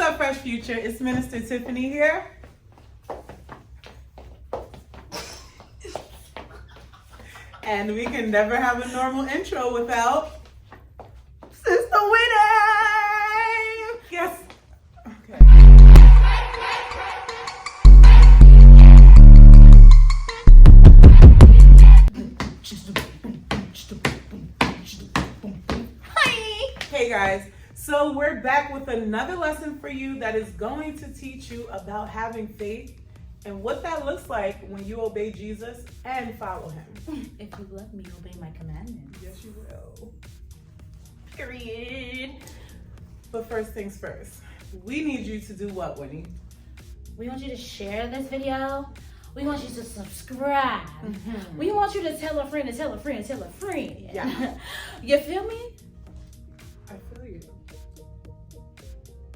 up, Fresh Future? It's Minister Tiffany here. And we can never have a normal intro without Sister Winnie. Yes. Okay. Hey guys, so we're back with another lesson for you that is going to teach you about having faith and what that looks like when you obey Jesus and follow him. If you love me, obey my commandments. Yes, you will. Period. But first things first, we need you to do what, Winnie? We want you to share this video. We want you to subscribe. Mm-hmm. We want you to tell a friend, to tell a friend, tell a friend. Yeah. You feel me? I feel you.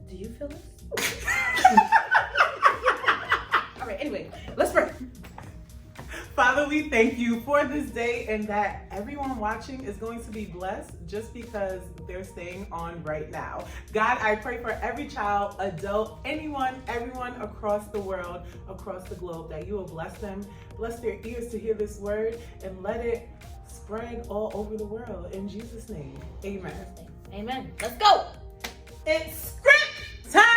Do you feel this? All right, anyway, let's pray. Father, we thank you for this day and that everyone watching is going to be blessed just because they're staying on right now. God, I pray for every child, adult, anyone, everyone across the world, across the globe, that you will bless them, bless their ears to hear this word, and let it spread all over the world. In Jesus' name, amen. Amen. Let's go. It's script time!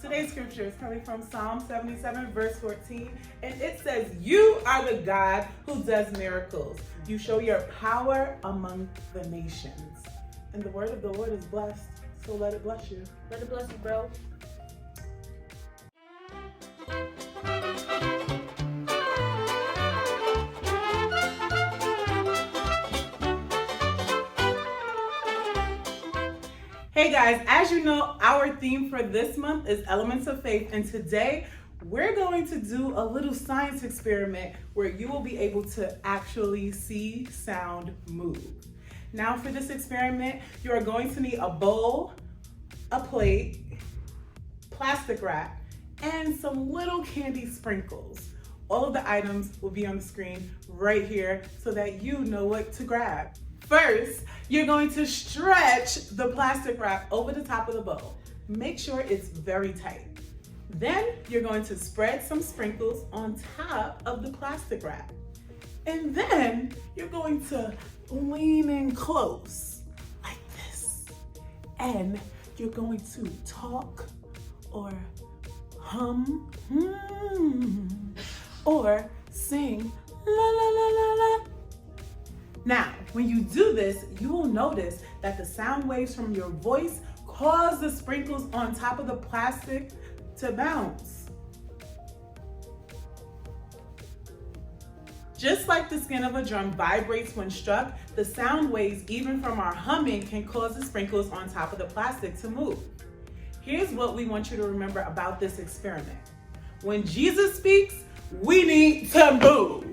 Today's scripture is coming from Psalm 77, verse 14, and it says, "You are the God who does miracles. You show your power among the nations." And the word of the Lord is blessed, so let it bless you. Let it bless you, bro. Hey guys, as you know, our theme for this month is Elements of Faith, and today we're going to do a little science experiment where you will be able to actually see sound move. Now for this experiment, you are going to need a bowl, a plate, plastic wrap, and some little candy sprinkles. All of the items will be on the screen right here so that you know what to grab. First, you're going to stretch the plastic wrap over the top of the bowl. Make sure it's very tight. Then you're going to spread some sprinkles on top of the plastic wrap. And then you're going to lean in close like this. And you're going to talk or hum, or sing la la la la la. Now, when you do this, you will notice that the sound waves from your voice cause the sprinkles on top of the plastic to bounce. Just like the skin of a drum vibrates when struck, the sound waves, even from our humming, can cause the sprinkles on top of the plastic to move. Here's what we want you to remember about this experiment. When Jesus speaks, we need to move,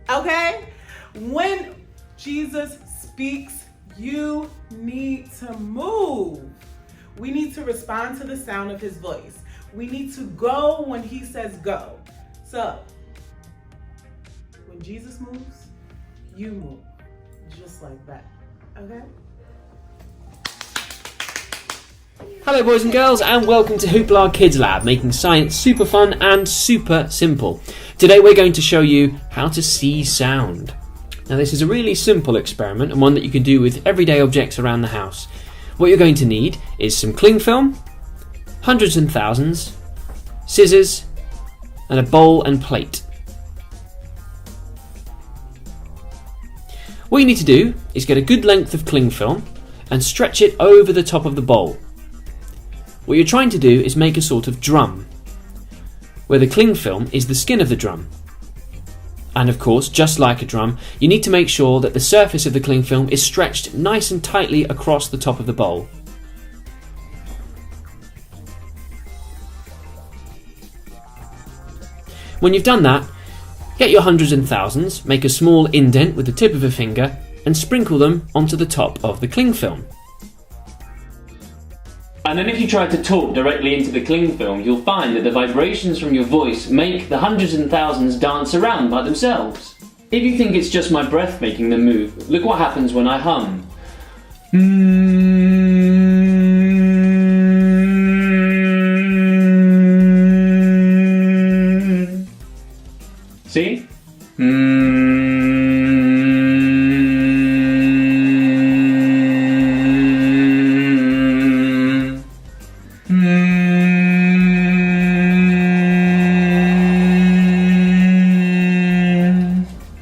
okay? When Jesus speaks, you need to move. We need to respond to the sound of his voice. We need to go when he says go. So, when Jesus moves, you move. Just like that, okay? Hello boys and girls, and welcome to Hoopla Kids Lab, making science super fun and super simple. Today we're going to show you how to see sound. Now this is a really simple experiment and one that you can do with everyday objects around the house. What you're going to need is some cling film, hundreds and thousands, scissors, and a bowl and plate. What you need to do is get a good length of cling film and stretch it over the top of the bowl. What you're trying to do is make a sort of drum, where the cling film is the skin of the drum. And of course, just like a drum, you need to make sure that the surface of the cling film is stretched nice and tightly across the top of the bowl. When you've done that, get your hundreds and thousands, make a small indent with the tip of a finger, and sprinkle them onto the top of the cling film. And then if you try to talk directly into the cling film, you'll find that the vibrations from your voice make the hundreds and thousands dance around by themselves. If you think it's just my breath making them move, look what happens when I hum. See?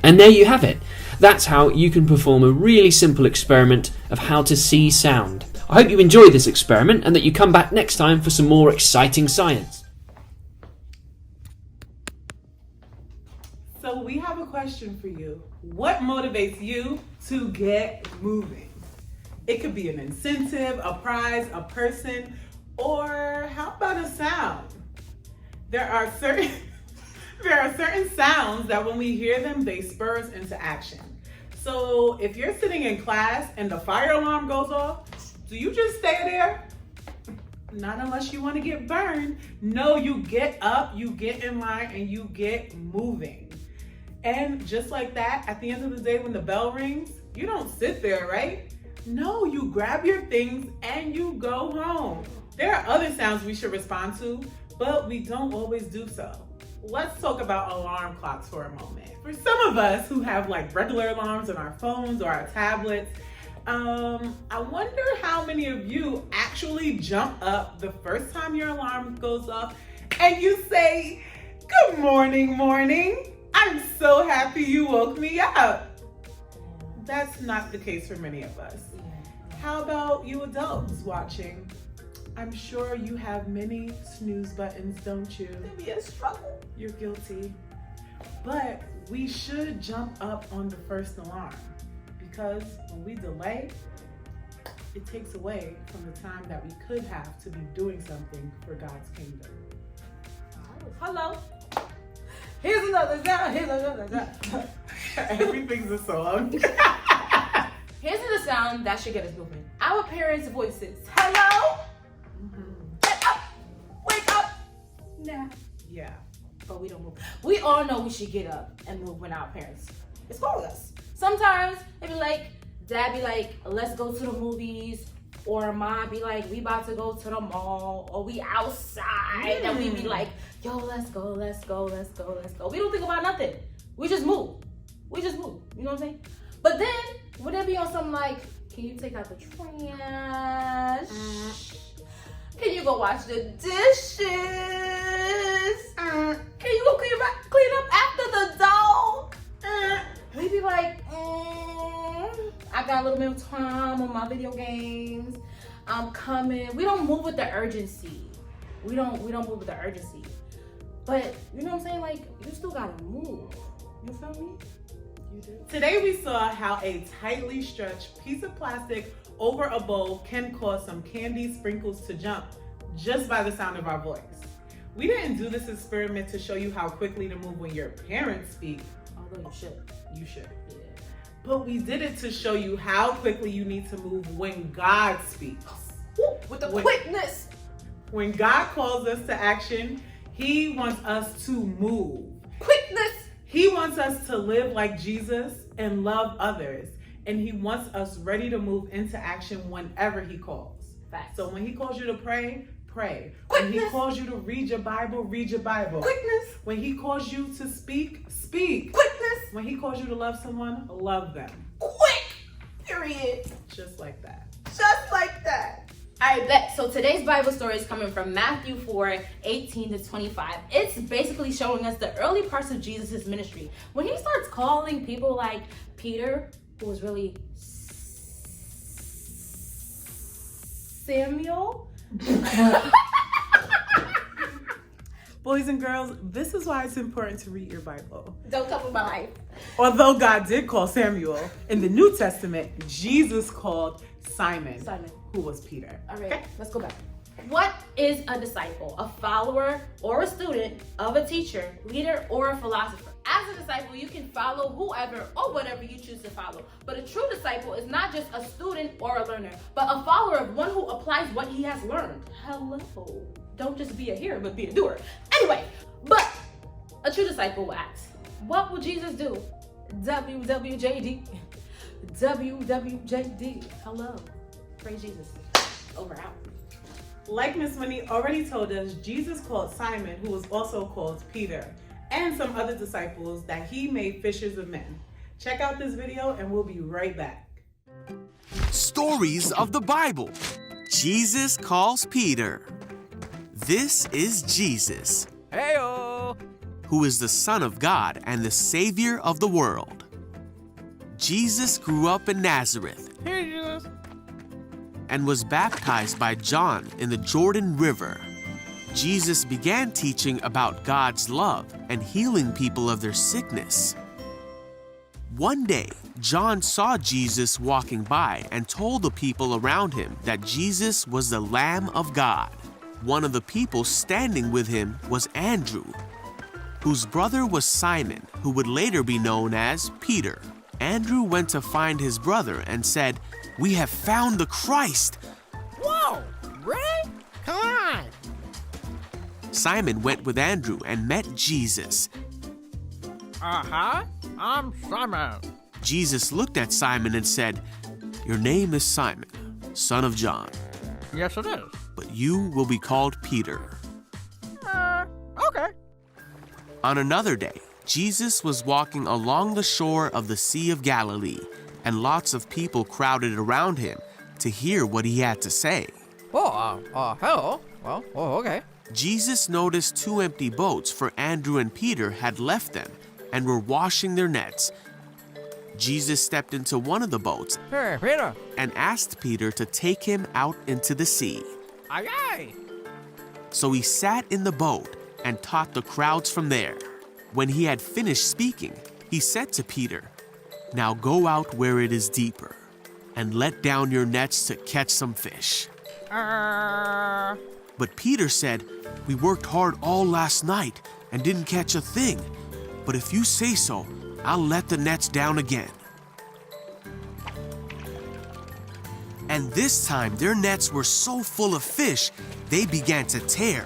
And there you have it. That's how you can perform a really simple experiment of how to see sound. I hope you enjoyed this experiment and that you come back next time for some more exciting science. So we have a question for you. What motivates you to get moving? It could be an incentive, a prize, a person, or how about a sound? There are certain sounds that when we hear them, they spur us into action. So if you're sitting in class and the fire alarm goes off, do you just stay there? Not unless you want to get burned. No, you get up, you get in line, and you get moving. And just like that, at the end of the day, when the bell rings, you don't sit there, right? No, you grab your things and you go home. There are other sounds we should respond to, but we don't always do so. Let's talk about alarm clocks for a moment. For some of us who have like regular alarms on our phones or our tablets, I wonder how many of you actually jump up the first time your alarm goes off and you say, "Good morning, morning. I'm so happy you woke me up." That's not the case for many of us. How about you adults watching? I'm sure you have many snooze buttons, don't you? It'd be a struggle. You're guilty. But we should jump up on the first alarm because when we delay, it takes away from the time that we could have to be doing something for God's kingdom. Hello. Here's another sound. Here's another sound. Everything's a song. Here's the sound that should get us moving. Our parents' voices. Hello. Get up. Wake up. Nah. Yeah. But we don't move. We all know we should get up and move when our parents is calling us. Sometimes it be like, Dad be like, let's go to the movies. Or Mom be like, we about to go to the mall. Or we outside. And we be like, yo, let's go, let's go, let's go, let's go. We don't think about nothing. We just move. We just move. You know what I'm saying? But then, would it be on something like, can you take out the trash? Can you go wash the dishes? Can you go clean up after the dog? We be like, I got a little bit of time on my video games. I'm coming. We don't move with the urgency. We don't move with the urgency. But you know what I'm saying? Like, you still gotta move. You feel me? You do. Today we saw how a tightly stretched piece of plastic over a bowl can cause some candy sprinkles to jump just by the sound of our voice. We didn't do this experiment to show you how quickly to move when your parents speak. Although you should. You should. Yeah. But we did it to show you how quickly you need to move when God speaks. Woo, with the quickness. When God calls us to action, He wants us to move. Quickness. He wants us to live like Jesus and love others. And He wants us ready to move into action whenever He calls. Facts. So when He calls you to pray, pray. Quickness. When He calls you to read your Bible, read your Bible. Quickness. When He calls you to speak, speak. Quickness. When He calls you to love someone, love them. Quick. Period. Just like that. Just like that. All right, bet. So today's Bible story is coming from Matthew 4:18-25. It's basically showing us the early parts of Jesus' ministry. When He starts calling people like Peter, who was really Samuel. Boys and girls, this is why it's important to read your Bible. Don't come with my life. Although God did call Samuel, in the New Testament, Jesus called Simon, who was Peter. All right, let's go back. What is a disciple? A follower or a student of a teacher, leader, or a philosopher. As a disciple, you can follow whoever or whatever you choose to follow. But a true disciple is not just a student or a learner, but a follower of one who applies what he has learned. Hello. Don't just be a hearer, but be a doer. Anyway, but a true disciple will ask, what will Jesus do? WWJD. WWJD. Hello. Praise Jesus. Over out. Like Miss Winnie already told us, Jesus called Simon, who was also called Peter, and some other disciples that he made fishers of men. Check out this video and we'll be right back. Stories of the Bible. Jesus calls Peter. This is Jesus, Heyo! who is the Son of God and the Savior of the world. Jesus grew up in Nazareth Here, Jesus. and was baptized by John in the Jordan River. Jesus began teaching about God's love and healing people of their sickness. One day, John saw Jesus walking by and told the people around him that Jesus was the Lamb of God. One of the people standing with him was Andrew, whose brother was Simon, who would later be known as Peter. Andrew went to find his brother and said, "We have found the Christ." Whoa! Really? Come on! Simon went with Andrew and met Jesus. Uh-huh. I'm Simon. Jesus looked at Simon and said, "Your name is Simon, son of John, Yes, it is. but you will be called Peter." Okay. On another day, Jesus was walking along the shore of the Sea of Galilee, and lots of people crowded around him to hear what he had to say. Hello. Well, okay. Jesus noticed two empty boats, for Andrew and Peter had left them and were washing their nets. Jesus stepped into one of the boats Hey, Peter. and asked Peter to take him out into the sea. Aye, aye. So he sat in the boat and taught the crowds from there. When he had finished speaking, he said to Peter, "Now go out where it is deeper and let down your nets to catch some fish." But Peter said, "We worked hard all last night and didn't catch a thing. But if you say so, I'll let the nets down again." And this time their nets were so full of fish, they began to tear.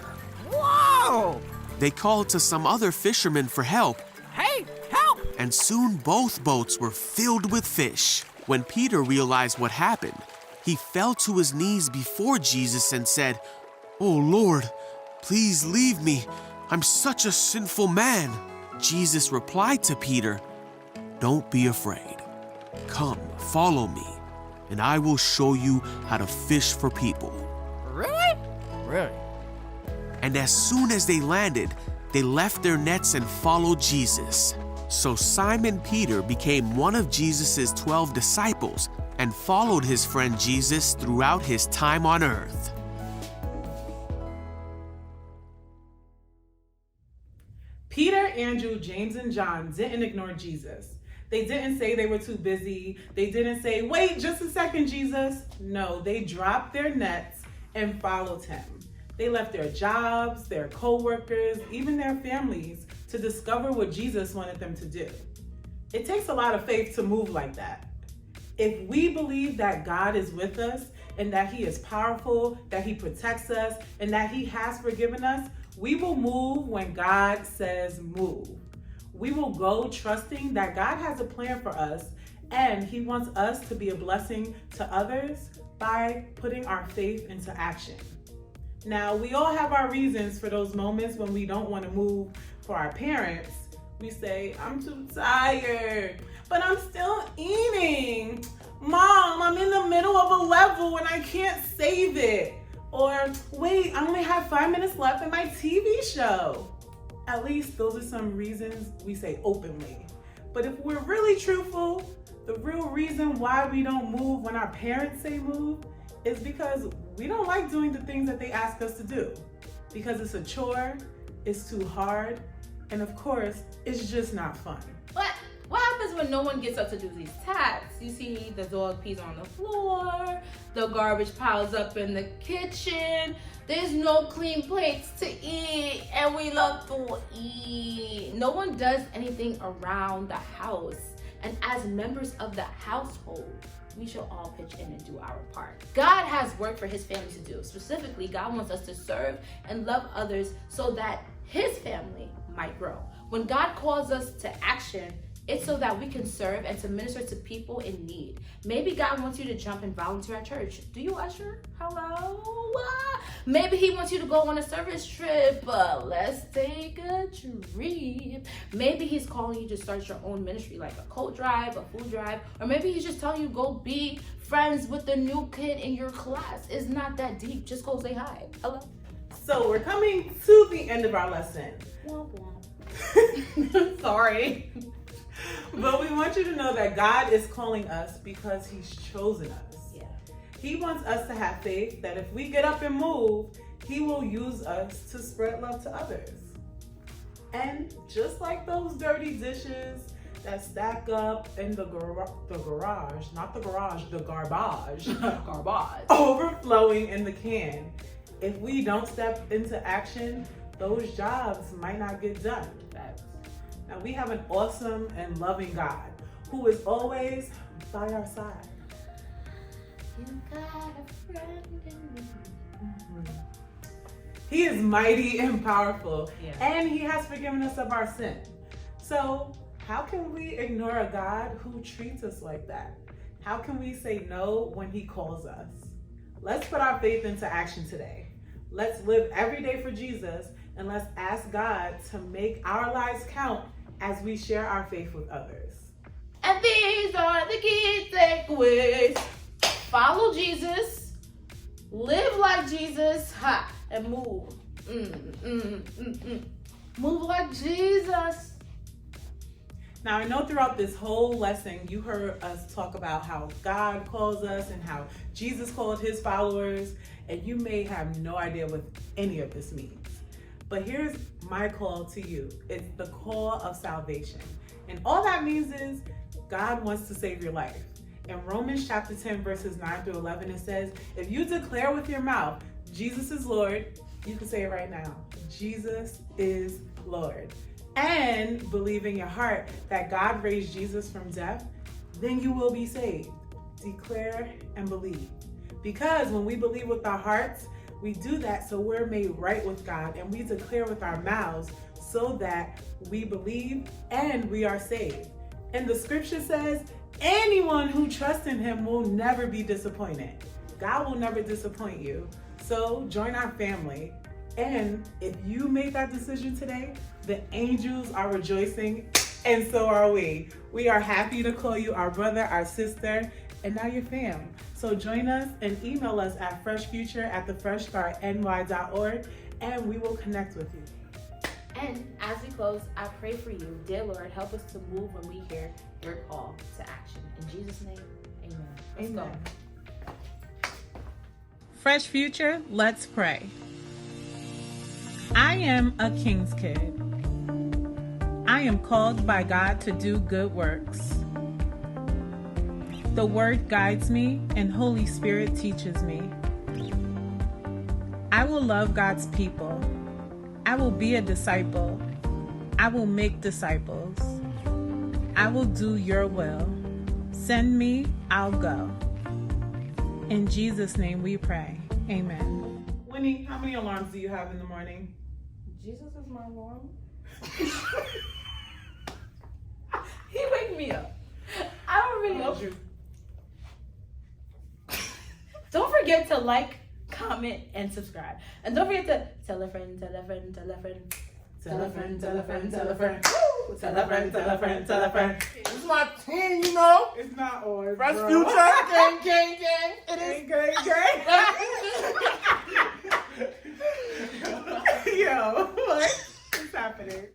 Whoa! They called to some other fishermen for help, Hey, help! and soon both boats were filled with fish. When Peter realized what happened, he fell to his knees before Jesus and said, "Oh Lord, please leave me. I'm such a sinful man." Jesus replied to Peter, "Don't be afraid. Come, follow me, and I will show you how to fish for people." Really? Really? And as soon as they landed, they left their nets and followed Jesus. So Simon Peter became one of Jesus' 12 disciples and followed his friend Jesus throughout his time on earth. Peter, Andrew, James, and John didn't ignore Jesus. They didn't say they were too busy. They didn't say, "Wait just a second, Jesus." No, they dropped their nets and followed him. They left their jobs, their co-workers, even their families to discover what Jesus wanted them to do. It takes a lot of faith to move like that. If we believe that God is with us and that he is powerful, that he protects us, and that he has forgiven us, we will move when God says move. We will go trusting that God has a plan for us and he wants us to be a blessing to others by putting our faith into action. Now, we all have our reasons for those moments when we don't want to move for our parents. We say, "I'm too tired, but I'm still eating. Mom, I'm in the middle of a level and I can't save it." Or, "Wait, I only have 5 minutes left in my TV show." At least those are some reasons we say openly. But if we're really truthful, the real reason why we don't move when our parents say move is because we don't like doing the things that they ask us to do. Because it's a chore, it's too hard, and of course, it's just not fun. But what happens when no one gets up to do these tasks? You see the dog pees on the floor, the garbage piles up in the kitchen, there's no clean plates to eat, and we love to eat. No one does anything around the house. And as members of the household, we should all pitch in and do our part. God has work for his family to do. Specifically, God wants us to serve and love others so that his family might grow. When God calls us to action, It's so that we can serve and to minister to people in need. Maybe God wants you to jump and volunteer at church. Do you usher? Hello? Maybe he wants you to go on a service trip. Let's take a trip. Maybe he's calling you to start your own ministry, like a coat drive, a food drive, or maybe he's just telling you go be friends with the new kid in your class. It's not that deep. Just go say hi. Hello? So we're coming to the end of our lesson. Womp womp. Sorry. But we want you to know that God is calling us because he's chosen us. Yeah. He wants us to have faith that if we get up and move, he will use us to spread love to others. And just like those dirty dishes that stack up in the garage, not the garage, the garbage, Garbage. overflowing in the can, if we don't step into action, those jobs might not get done. Facts. Now we have an awesome and loving God who is always by our side. You got a friend in me. He is mighty and powerful, Yeah. and he has forgiven us of our sin. So how can we ignore a God who treats us like that? How can we say no when he calls us? Let's put our faith into action today. Let's live every day for Jesus, and let's ask God to make our lives count as we share our faith with others. And these are the key takeaways. Follow Jesus, live like Jesus, and move. Move like Jesus. Now, I know throughout this whole lesson, you heard us talk about how God calls us and how Jesus called his followers, and you may have no idea what any of this means. But here's my call to you. It's the call of salvation. And all that means is God wants to save your life. In Romans chapter 10, verses 9 through 11, it says, if you declare with your mouth, Jesus is Lord, you can say it right now, Jesus is Lord, and believe in your heart that God raised Jesus from death, then you will be saved. Declare and believe. Because when we believe with our hearts, we do that so we're made right with God, and we declare with our mouths so that we believe and we are saved. And the scripture says, anyone who trusts in him will never be disappointed. God will never disappoint you. So join our family. And if you made that decision today, the angels are rejoicing, and so are we. We are happy to call you our brother, our sister, and now your fam. So join us and email us at freshfuture@thefreshstartny.org, and we will connect with you. And as we close, I pray for you. Dear Lord, help us to move when we hear your call to action. In Jesus' name, amen. Let's go. Fresh Future, let's pray. I am a king's kid. I am called by God to do good works. The word guides me and Holy Spirit teaches me. I will love God's people. I will be a disciple. I will make disciples. I will do your will. Send me, I'll go. In Jesus' name we pray. Amen. Winnie, how many alarms do you have in the morning? Jesus is my alarm. He wake me up. I don't really know. Don't forget to like, comment, and subscribe. And don't forget to tell a friend, tell a friend, tell a friend. Tell a friend, tell a friend, tell a friend. Woo! Tell a friend, tell a friend, tell a friend. It's my team, you know. It's not ours. Fresh bro. Future, gang, gang, gang. It is. Gang, gang. Yo, what is happening?